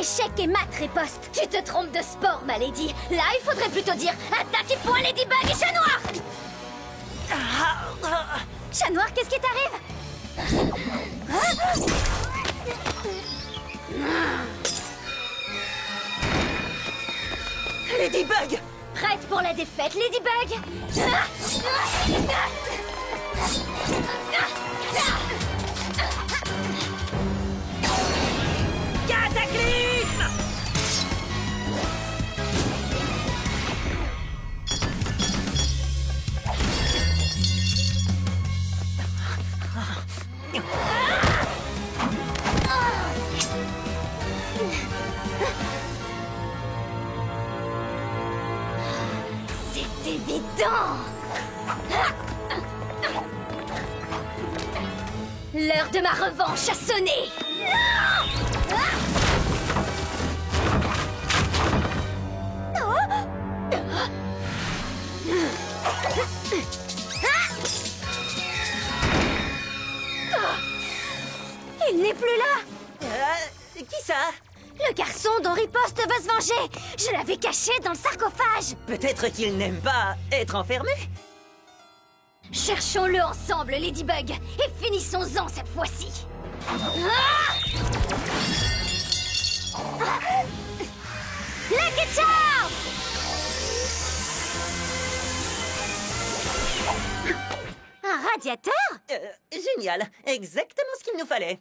Échec et mat, riposte. Tu te trompes de sport, ma lady. Là, il faudrait plutôt dire attaque et point Ladybug et Chat Noir. Chat Noir, qu'est-ce qui t'arrive? Ladybug! Prête pour la défaite, Ladybug? Cataclysme! C'est évident! L'heure de ma revanche a sonné! Il n'est plus là! Qui ça? Le garçon dont Riposte veut se venger! Je l'avais caché dans le sarcophage! Peut-être qu'il n'aime pas être enfermé? Cherchons-le ensemble, Ladybug, et finissons-en cette fois-ci! Lucky Charm! Un radiateur? Génial, exactement ce qu'il nous fallait.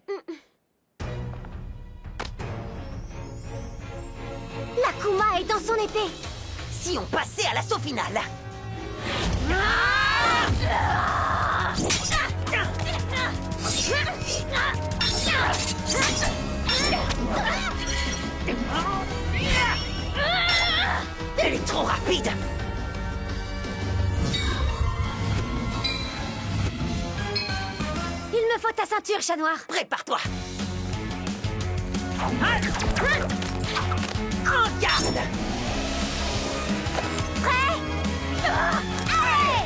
L'Akuma est dans son épée! Si on passait à l'assaut final. Elle est trop rapide. Il me faut ta ceinture, Chat Noir! Prépare-toi. En garde. Prêt? Allez!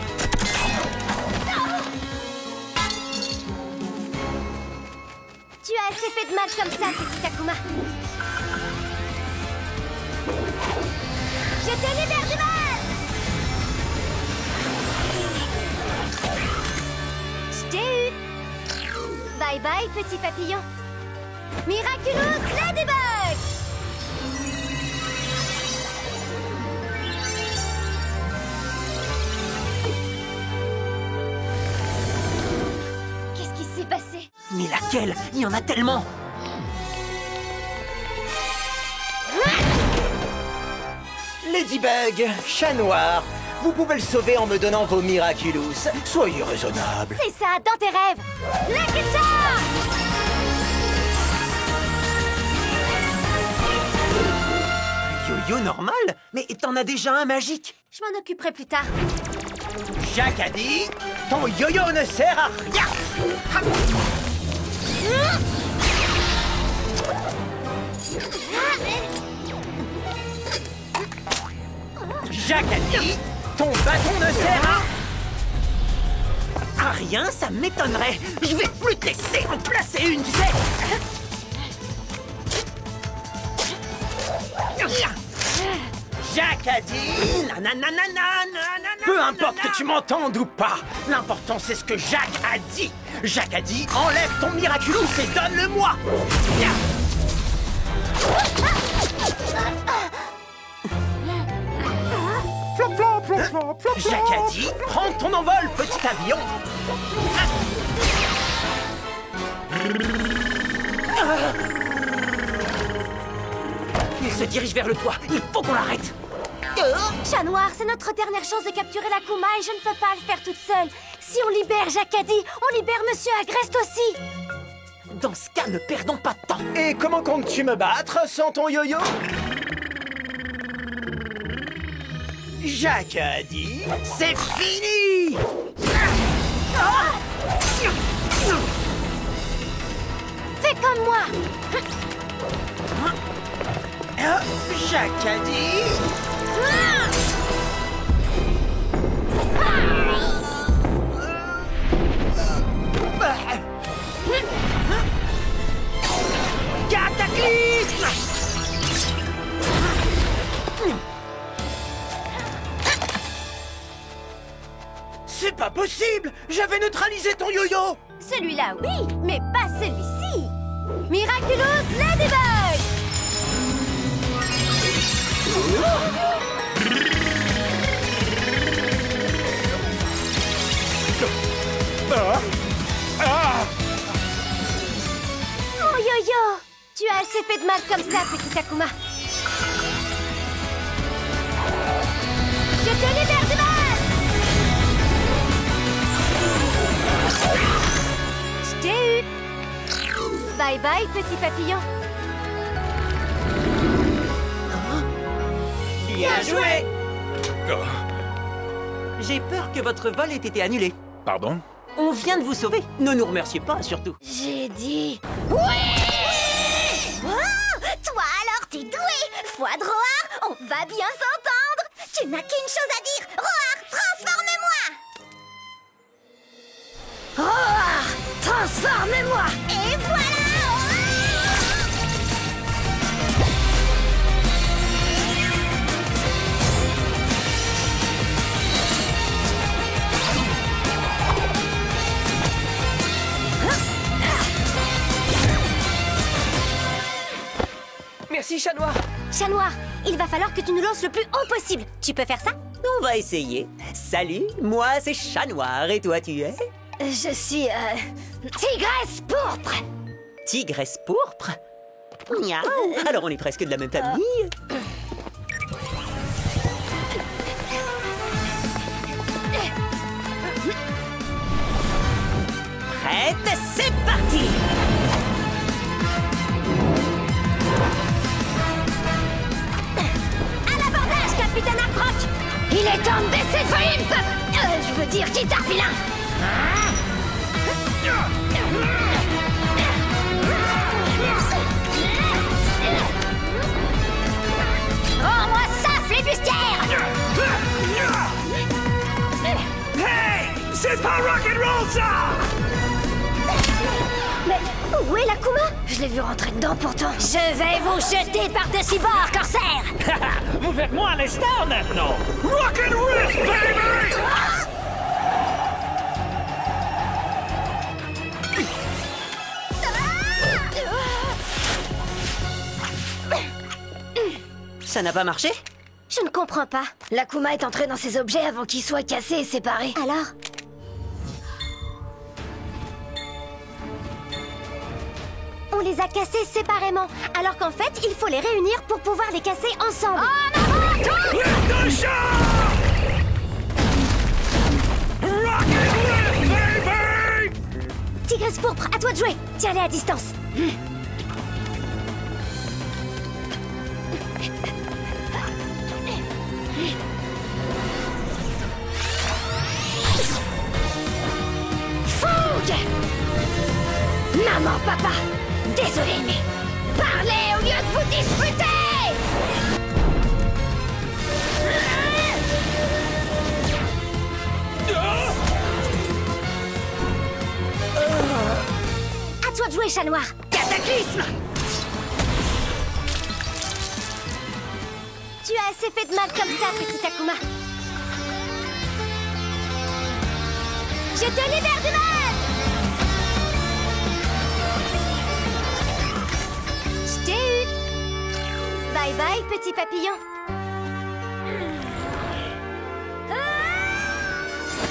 Tu as assez fait de mal comme ça, petit Akuma. Je te libère du mal! Je t'ai eu! Bye bye, petit papillon. Miraculous Ladybug! Qu'est-ce qui s'est passé? Mais laquelle? Il y en a tellement. Ladybug, Chat Noir, vous pouvez le sauver en me donnant vos Miraculous. Soyez raisonnable. C'est ça, dans tes rêves! Lucky Charm! Yo-yo normal? Mais t'en as déjà un magique. Je m'en occuperai plus tard. Jacques a dit, ton yo-yo ne sert à rien. Jacques a dit, ton bâton ne sert à... Ah rien, ça m'étonnerait. Je vais plus te laisser en placer une, tu sais. Jacques a dit... Peu importe que tu m'entendes ou pas, l'important c'est ce que Jacques a dit. Jacques a dit, enlève ton Miraculous et donne-le-moi. Flop, flop, flop, flop, flop. Jacques a dit, prends ton envol, petit avion. Il se dirige vers le toit. Il faut qu'on l'arrête. Chat Noir, c'est notre dernière chance de capturer l'Akuma et je ne peux pas le faire toute seule. Si on libère Jacadi, on libère Monsieur Agreste aussi. Dans ce cas, ne perdons pas de temps. Et comment comptes-tu me battre sans ton yo-yo? Jacques a dit, c'est fini. Fais comme moi. Jacques a dit... Cataclysme! possible! J'avais neutralisé ton yo-yo! Celui-là, oui, mais pas celui-ci. Miraculous Ladybug! Oh yo-yo! Tu as assez fait de mal comme ça, petit Akuma. Je te libère du mal! Je t'ai eu! Bye bye, petit papillon. Bien joué! J'ai peur que votre vol ait été annulé. Pardon? On vient de vous sauver. Ne nous remerciez pas, surtout. J'ai dit... Oui! Oh, toi alors, t'es doué! Foi de Roar, on va bien s'entendre! Tu n'as qu'une chose à dire! Roar, transforme-moi! Roar, transforme-moi! Et voilà! Merci, Chat Noir. Chat Noir, il va falloir que tu nous lances le plus haut possible. Tu peux faire ça? On va essayer. Salut, moi c'est Chat Noir et toi tu es? Je suis... Tigresse pourpre! Tigresse pourpre? Miaou. Alors on est presque de la même famille. Prête, c'est parti! Capitaine Arcroc! Il est temps de baisser Flimp! Je veux dire guitare vilain! Rends-moi ça, flibustière! Hey! C'est pas rock'n'roll, ça! Mais où est l'Akuma? Je l'ai vu rentrer dedans pourtant. Je vais vous jeter par-dessus bord, corsaire! Vous faites moins les stars maintenant! Rock'n'roll, baby! Ça n'a pas marché? Je ne comprends pas. L'Akuma est entré dans ses objets avant qu'ils soient cassés et séparés. Alors? On les a cassés séparément, alors qu'en fait, il faut les réunir pour pouvoir les casser ensemble. En avant, tous! Rock'n'roll, baby! Tigresse pourpre, à toi de jouer. Tiens-les à distance. Fougue! Maman, papa, désolé, mais parlez au lieu de vous disputer! À toi de jouer, Chat Noir. Cataclysme! Tu as assez fait de mal comme ça, petit Akuma. Je te libère du mal! Je t'ai eu! Bye bye, petit papillon.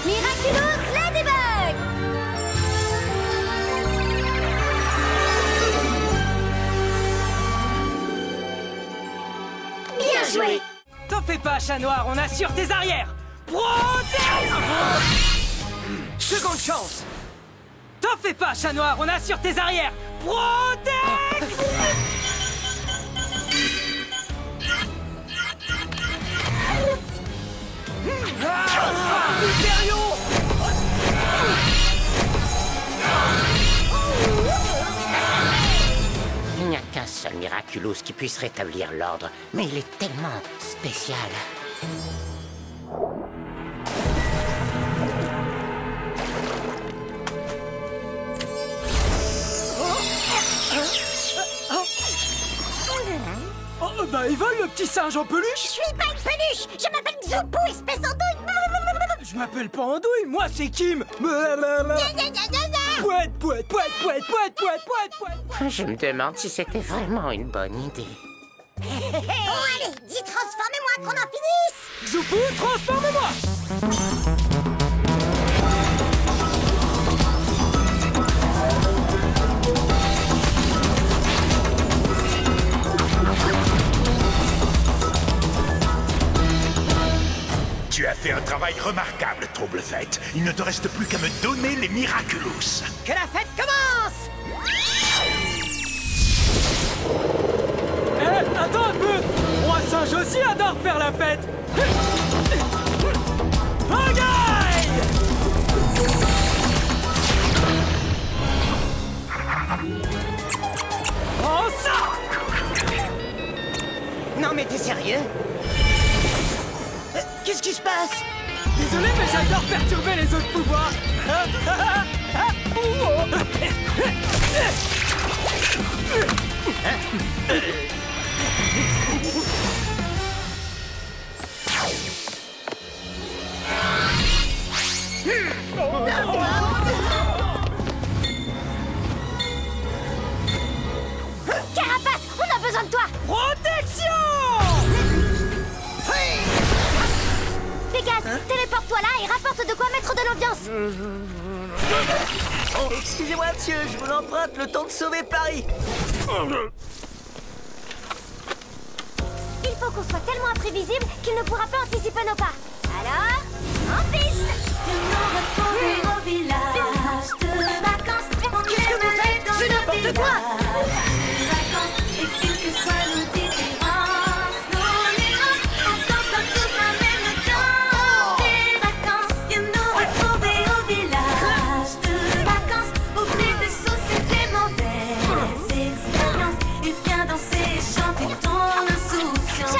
Miraculous Ladybug! Bien joué! T'en fais pas, Chat Noir, on assure tes arrières. Protège! Seconde chance. T'en fais pas, Chat Noir, on assure tes arrières. Protège! Hyperion! Il n'y a qu'un seul Miraculous qui puisse rétablir l'ordre, mais il est tellement spécial. Oh, bah il vole le petit singe en peluche. Je suis pas une peluche! Je m'appelle Xupu, espèce en douille! Je m'appelle pas Andouille, moi c'est Kim. Pouette, pouette, pouette, pouette, pouette, pouette, pouette, pouette. Je me demande si c'était vraiment une bonne idée. Bon, allez, dis transformez-moi qu'on en finisse. Zoupou, transforme-moi. Tu as fait un travail remarquable, Trouble-Fête. Il ne te reste plus qu'à me donner les Miraculous. Que la fête commence! Attends un peu. Roi Singe aussi adore faire la fête. Bagaille! Oh ça! Non mais t'es sérieux? Qu'est-ce qui se passe? Désolé, mais j'adore perturber les autres pouvoirs. Carapace, on a besoin de toi. Protection! Pégase, téléporte-toi là et rapporte de quoi mettre de l'ambiance. Oh, excusez-moi, monsieur, je vous emprunte le temps de sauver Paris. Il faut qu'on soit tellement imprévisible qu'il ne pourra pas anticiper nos pas. Alors, en piste. Au village de vacances. Qu'est-ce que vous faites? C'est n'importe quoi. Et quelles que soient nos différences, nos nuances, on danse tous la même danse. Des vacances, viens nous retrouver au village de vacances. Oublie tes soucis, tes mauvaises expériences et viens danser et chanter ton insouciance.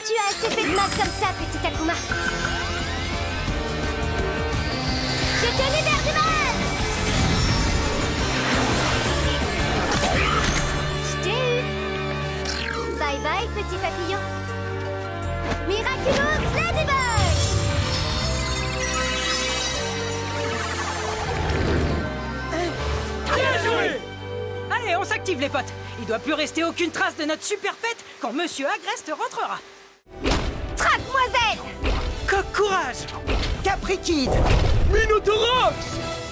Tu as assez fait de mal comme ça, petit Akuma. Je te libère du mal. Je t'ai eu. Bye bye, petit papillon. Miraculous Ladybug. Bien joué! Allez, on s'active les potes. Il doit plus rester aucune trace de notre super fête quand Monsieur Agreste rentrera. Traque-moiselle. Coq courage! Capri Kid. Minotorox!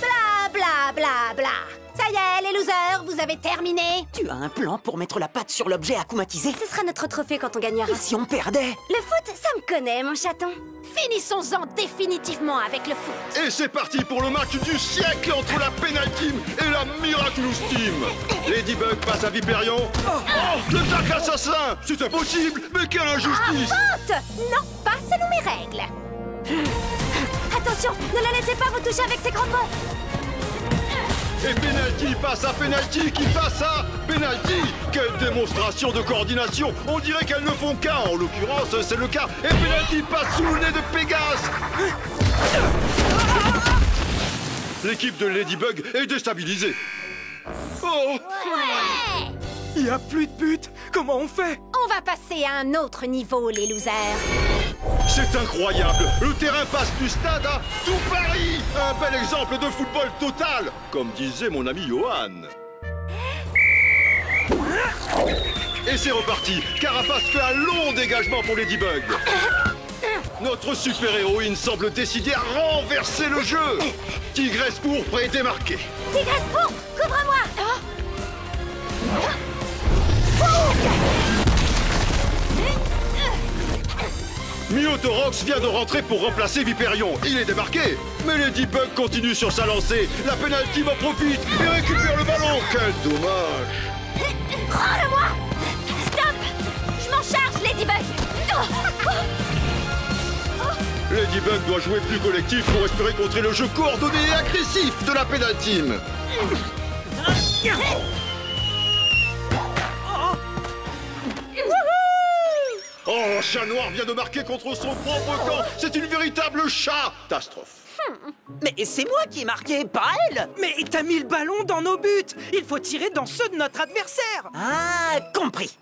Bla bla bla bla. Ça y est, les losers, vous avez terminé. Tu as un plan pour mettre la patte sur l'objet akumatisé? Ce sera notre trophée quand on gagnera. Et si on perdait? Le foot, ça me connaît, mon chaton. Finissons-en définitivement avec le foot. Et c'est parti pour le match du siècle entre la Penal Team et la Miraculous Team. Ladybug passe à Viperion. Oh, le tacle assassin! C'est impossible, mais quelle injustice! Honte! Non, pas selon mes règles. Attention, ne la laissez pas vous toucher avec ses grands mots. Et Penalty passe à Penalty qui passe à Penalty. Quelle démonstration de coordination! On dirait qu'elles ne font qu'un, en l'occurrence c'est le cas. Et Penalty passe sous le nez de Pégase. L'équipe de Ladybug est déstabilisée. Oh! Ouais. Il y a plus de but. Comment on fait? On va passer à un autre niveau, les losers. C'est incroyable! Le terrain passe du stade à tout Paris! Un bel exemple de football total! Comme disait mon ami Johan. Et c'est reparti! Carapace fait un long dégagement pour Ladybug. Notre super-héroïne semble décidée à renverser le jeu! Tigresse pourpre est démarquée. Tigresse pourpre, couvre-moi. Minotorox vient de rentrer pour remplacer Viperion. Il est démarqué. Mais Ladybug continue sur sa lancée. La Penal Team en profite et récupère le ballon. Quel dommage! Rends-le-moi. Stop. Je m'en charge, Ladybug. Ladybug doit jouer plus collectif pour espérer contrer le jeu coordonné et agressif de la Penal Team. Oh, Chat Noir vient de marquer contre son propre camp. C'est une véritable catastrophe. Mais c'est moi qui ai marqué, pas elle! Mais t'as mis le ballon dans nos buts. Il faut tirer dans ceux de notre adversaire. Ah, compris!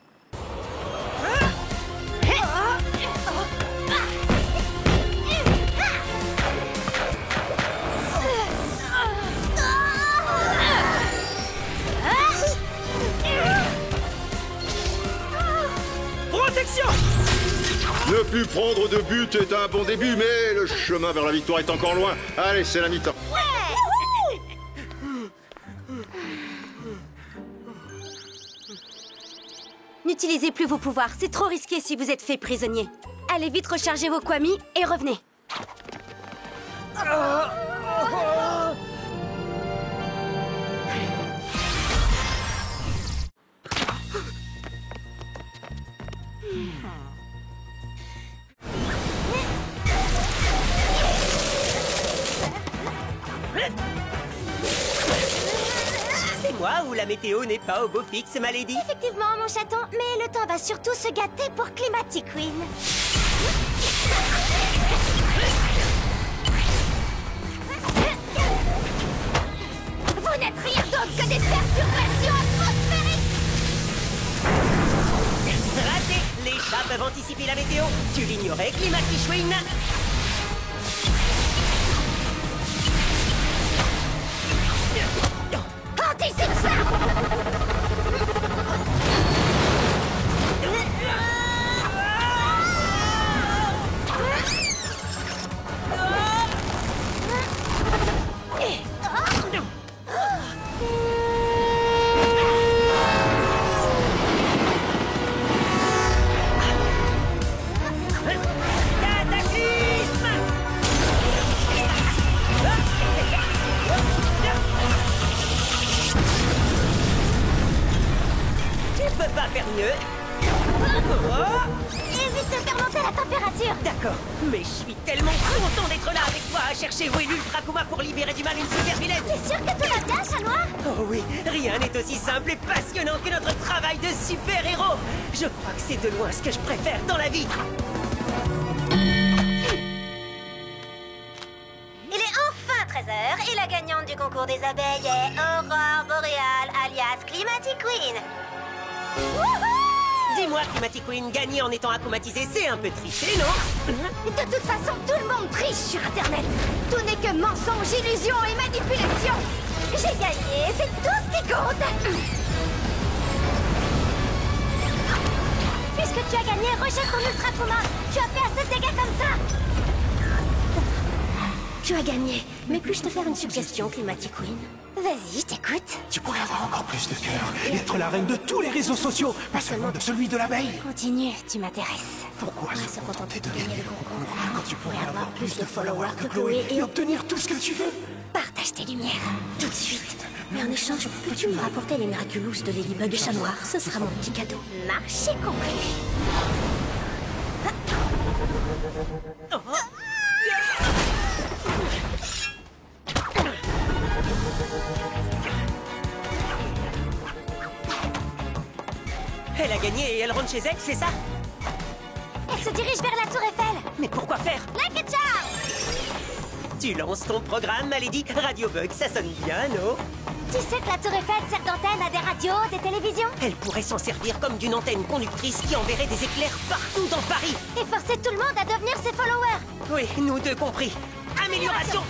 Plus prendre de but est un bon début, mais le chemin vers la victoire est encore loin. Allez, c'est la mi-temps. N'utilisez plus vos pouvoirs, c'est trop risqué si vous êtes fait prisonnier. Allez vite recharger vos Kwami et revenez. C'est moi ou la météo n'est pas au beau fixe, ma lady? Effectivement, mon chaton, mais le temps va surtout se gâter pour Climatic Queen. Vous n'êtes rien d'autre que des perturbations atmosphériques! Raté! Les chats peuvent anticiper la météo. Tu l'ignorais, Climatic Queen? Anticipe ça! Pas faire mieux. Évite de faire monter la température! D'accord, mais je suis tellement content d'être là avec toi à chercher où est l'Ultra Kuma pour libérer du mal une super vilaine. T'es sûr que tout va bien, chat noir? Oh oui, rien n'est aussi simple et passionnant que notre travail de super-héros. Je crois que c'est de loin ce que je préfère dans la vie. Il est enfin 13h et la gagnante du concours des abeilles est Aurore Boréale, alias Climatic Queen. Dis-moi, Climatic Queen, gagner en étant akumatisé, c'est un peu triché, non? De toute façon, tout le monde triche sur Internet. Tout n'est que mensonge, illusion et manipulation. J'ai gagné, c'est tout ce qui compte. Puisque tu as gagné, rejette ton Ultra Kuma. Tu as fait assez de dégâts comme ça. Tu as gagné, mais puis-je te faire une suggestion, Climatic Queen? Vas-y, je t'écoute. Tu pourrais avoir encore plus de cœur et être la reine de tous les réseaux sociaux, pas seulement de celui de l'abeille. Continue, tu m'intéresses. Pourquoi se contenter de gagner le concours quand tu pourrais avoir plus de followers que Chloé et obtenir tout ce que tu veux? Partage tes lumières, tout de suite. Mais en échange, peux-tu me rapporter les Miraculous de Ladybug et Chat Noir? Ce sera mon petit cadeau. Marché compris. Elle a gagné et elle rentre chez elle, c'est ça? Elle se dirige vers la tour Eiffel. Mais pourquoi faire? Like a charm. Tu lances ton programme, ma lady? Radio Bug, ça sonne bien, non? Tu sais que la tour Eiffel sert d'antenne à des radios, des télévisions? Elle pourrait s'en servir comme d'une antenne conductrice qui enverrait des éclairs partout dans Paris. Et forcer tout le monde à devenir ses followers. Oui, nous deux compris. Amélioration!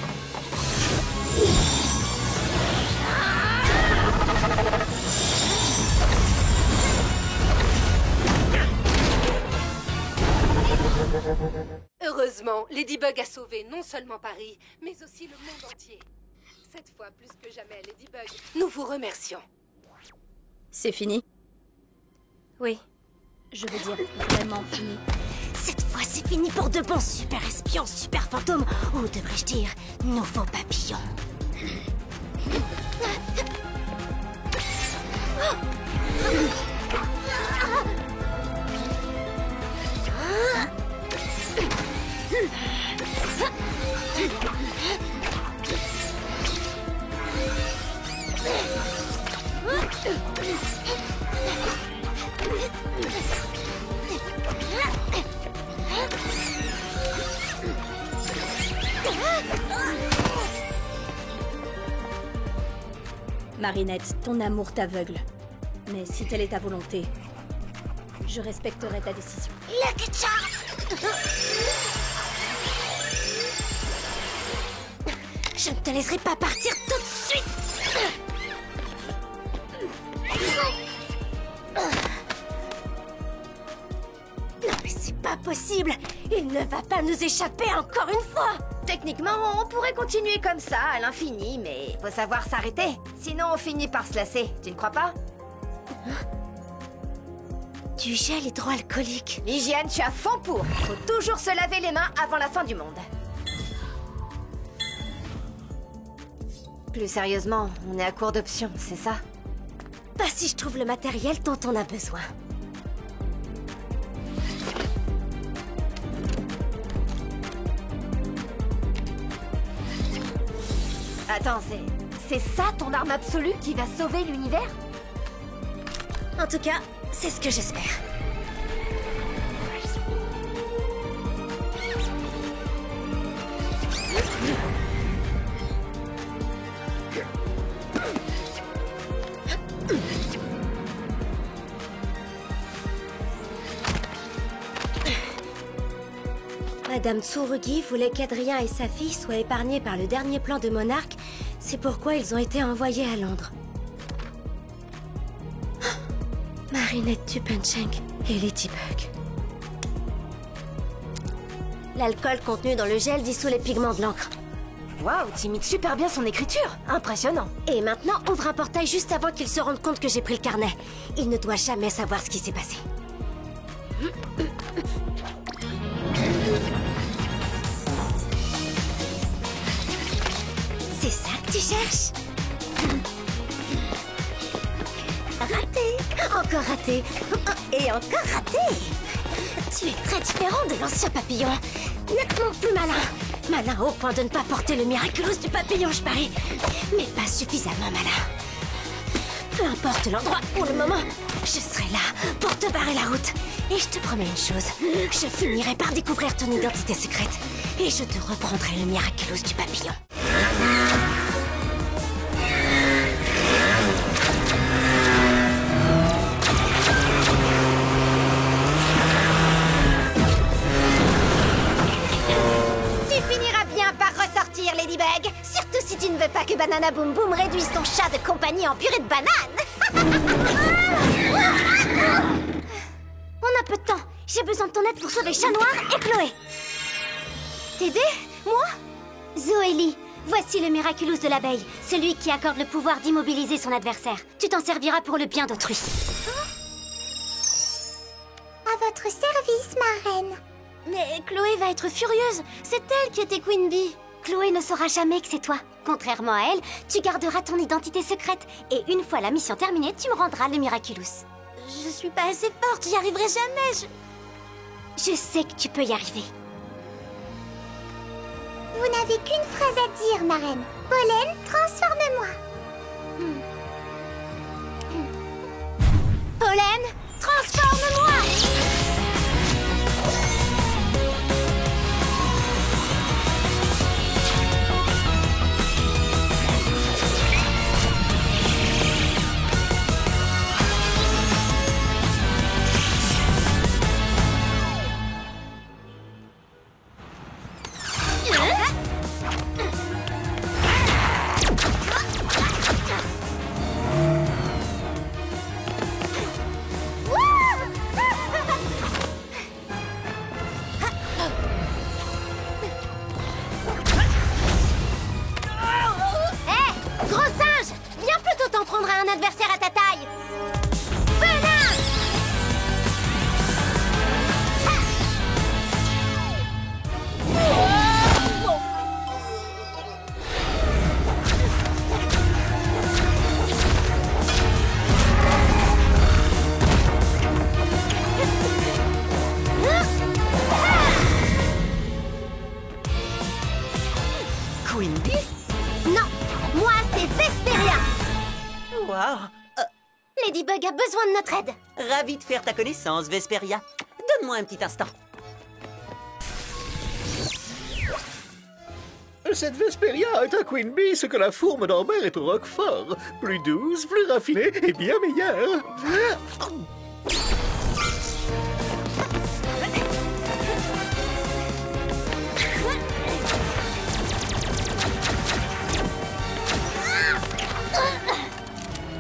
Heureusement, Ladybug a sauvé non seulement Paris, mais aussi le monde entier. Cette fois, plus que jamais, Ladybug, nous vous remercions. C'est fini? Oui. Je veux dire, vraiment fini. Cette fois, c'est fini pour de bons super espions, super fantômes, ou devrais-je dire, nouveaux papillons. Marinette, ton amour t'aveugle. Mais si telle est ta volonté, je respecterai ta décision. Lucky Charm! Je ne te laisserai pas partir tout de suite! Non mais c'est pas possible! possible! Il ne va pas nous échapper encore une fois! Techniquement, on pourrait continuer comme ça, à l'infini, mais faut savoir s'arrêter. Sinon, on finit par se lasser, tu ne crois pas? Du gel hydroalcoolique. L'hygiène, je suis à fond pour. Faut toujours se laver les mains avant la fin du monde. Plus sérieusement, on est à court d'options, c'est ça? Pas si je trouve le matériel dont on a besoin. Attends, c'est ça ton arme absolue qui va sauver l'univers? En tout cas, c'est ce que j'espère. Madame Tsurugi voulait qu'Adrien et sa fille soient épargnés par le dernier plan de Monarque. C'est pourquoi ils ont été envoyés à Londres. Marinette Tupencheng et Ladybug. L'alcool contenu dans le gel dissout les pigments de l'encre. Waouh, tu imites super bien son écriture. Impressionnant. Et maintenant, ouvre un portail juste avant qu'il se rende compte que j'ai pris le carnet. Il ne doit jamais savoir ce qui s'est passé. C'est ça que tu cherches? Raté. Encore raté. Et encore raté. Tu es très différent de l'ancien papillon. Nettement plus malin. Malin au point de ne pas porter le miraculous du papillon, je parie. Mais pas suffisamment malin. Peu importe l'endroit, pour le moment, je serai là pour te barrer la route. Et je te promets une chose, je finirai par découvrir ton identité secrète. Et je te reprendrai le miraculous du papillon. Ladybug, surtout si tu ne veux pas que Banana Boom Boom réduise ton chat de compagnie en purée de banane. On a peu de temps. J'ai besoin de ton aide pour sauver Chat Noir et Chloé. T'aider? Moi? Zoélie, voici le miraculous de l'abeille, celui qui accorde le pouvoir d'immobiliser son adversaire. Tu t'en serviras pour le bien d'autrui. À votre service, ma reine. Mais Chloé va être furieuse. C'est elle qui était Queen Bee. Chloé ne saura jamais que c'est toi. Contrairement à elle, tu garderas ton identité secrète. Et une fois la mission terminée, tu me rendras le miraculous. Je suis pas assez forte, j'y arriverai jamais. Je sais que tu peux y arriver. Vous n'avez qu'une phrase à dire, ma reine. Pollen, transforme-moi. Pollen, transforme-moi. Adversaire à ta taille. Venin. Queen Bee? Non, moi c'est Vesperia. Waouh! Ladybug a besoin de notre aide. Ravi de faire ta connaissance, Vesperia. Donne-moi un petit instant. Cette Vesperia est à Queen Bee ce que la fourme d'Ambert est au Roquefort. Plus douce, plus raffinée et bien meilleure.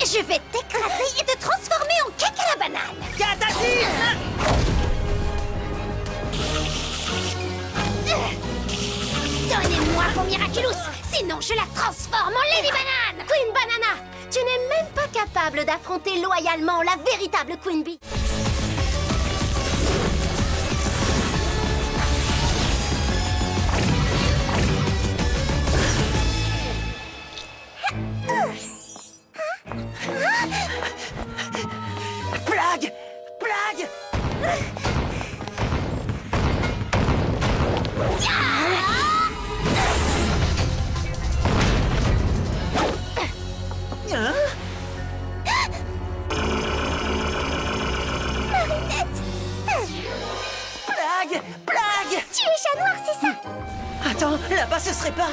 Je vais t'écraser et te transformer en cake à la banane. Cataclysme! Miraculous. Sinon, je la transforme en Lady Banane. Queen Banana, tu n'es même pas capable d'affronter loyalement la véritable Queen Bee. Plague! Plague! Hein? Plague! Plague! Tu es chat noir, c'est ça? Attends, là-bas ce serait pas...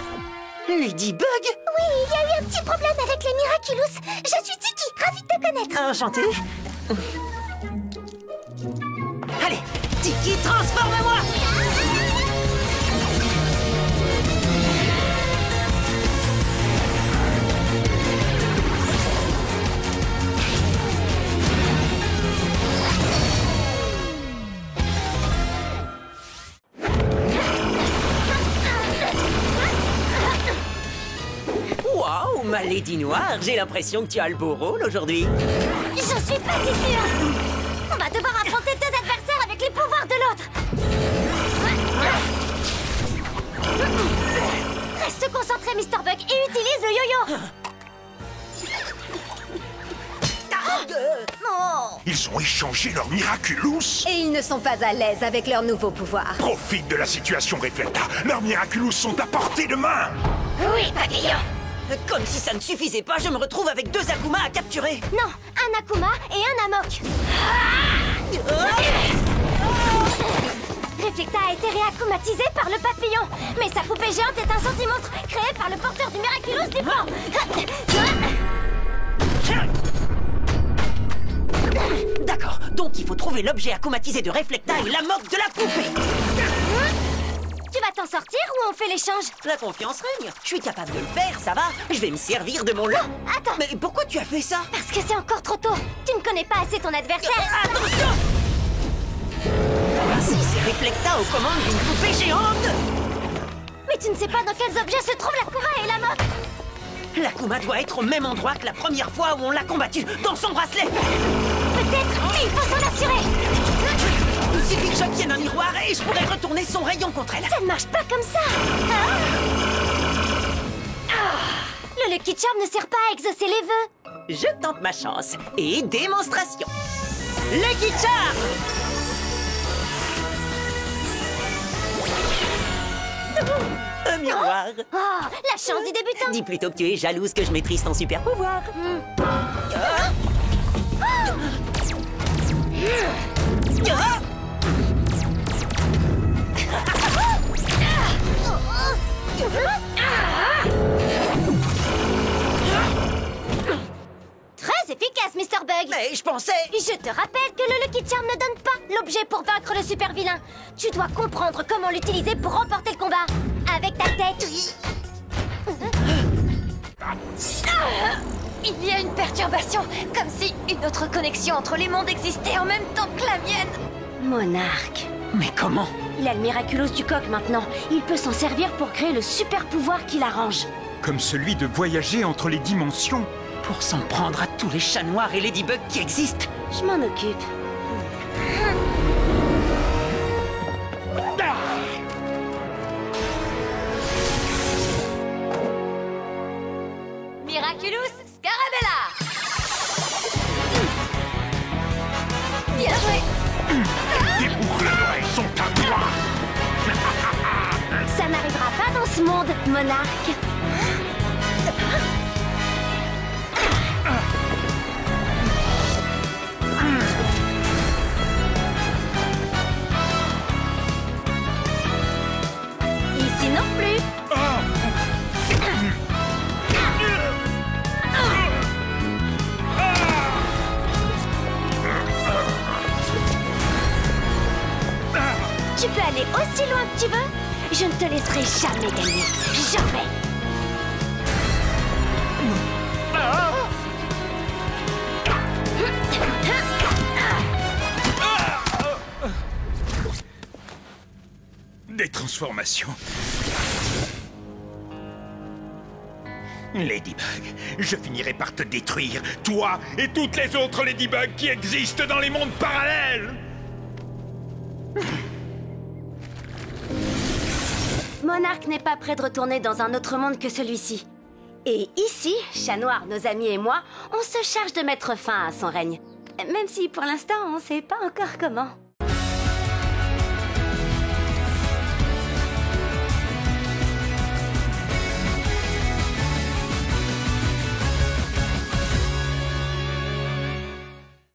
Ladybug? Oui, il y a eu un petit problème avec les Miraculous. Je suis Tiki, ravie de te connaître. Enchanté. Allez, Tiki, transforme-moi! Waouh, ma Lady Noire, j'ai l'impression que tu as le beau rôle aujourd'hui. Je suis pas si sûre. On va devoir affronter deux adversaires avec les pouvoirs de l'autre. Reste concentré, Mr. Bug, et utilise le yo-yo. Oh. Ils ont échangé leur Miraculous. Et ils ne sont pas à l'aise avec leur nouveau pouvoir. Profite de la situation, Reflecta. Leurs Miraculous sont à portée de main. Oui, papillon. Comme si ça ne suffisait pas, je me retrouve avec deux Akuma à capturer. Non, un Akuma et un Amok. Reflecta a été réakumatisé par le papillon. Mais sa poupée géante est un sentimonstre créé par le porteur du Miraculous du plan. D'accord, donc il faut trouver l'objet akumatisé de Reflecta et l'Amok de la poupée. Tu vas t'en sortir ou on fait l'échange? La confiance règne. Je suis capable de le faire, ça va. Je vais me servir de mon lot. Attends. Mais pourquoi tu as fait ça? Parce que c'est encore trop tôt. Tu ne connais pas assez ton adversaire. Attention! Ainsi, c'est Reflecta aux commandes d'une poupée géante. Mais tu ne sais pas dans quels objets se trouvent l'Akuma et l'Amok. L'Akuma doit être au même endroit que la première fois où on l'a combattu, dans son bracelet. Peut-être, il faut s'en assurer. Il suffit que j'obtienne un miroir et je pourrai retourner son rayon contre elle. Ça ne marche pas comme ça. Le Lucky Charm ne sert pas à exaucer les vœux. Je tente ma chance. Et démonstration. Lucky Charm! Un miroir. Oh, la chance du débutant. Dis plutôt que tu es jalouse que je maîtrise ton super pouvoir. Très efficace, Mr. Bug. Mais je pensais... Je te rappelle que le Lucky Charm ne donne pas l'objet pour vaincre le super vilain. Tu dois comprendre comment l'utiliser pour remporter le combat. Avec ta tête. Il y a une perturbation, comme si une autre connexion entre les mondes existait en même temps que la mienne. Monarque. Mais comment? Il a le Miraculous du coq maintenant. Il peut s'en servir pour créer le super pouvoir qui l'arrange. Comme celui de voyager entre les dimensions. Pour s'en prendre à tous les chats noirs et Ladybug qui existent. Je m'en occupe. Miraculous Scarabella. Bien joué. Tes boucles d'oreilles sont à toi. Ça n'arrivera pas dans ce monde, monarque. Ici non plus. Tu peux aller aussi loin que tu veux. Je ne te laisserai jamais gagner. Jamais. Des transformations. Ladybug, je finirai par te détruire, toi et toutes les autres Ladybugs qui existent dans les mondes parallèles. Monarque n'est pas prêt de retourner dans un autre monde que celui-ci. Et ici, Chat Noir, nos amis et moi, on se charge de mettre fin à son règne. Même si pour l'instant, on sait pas encore comment.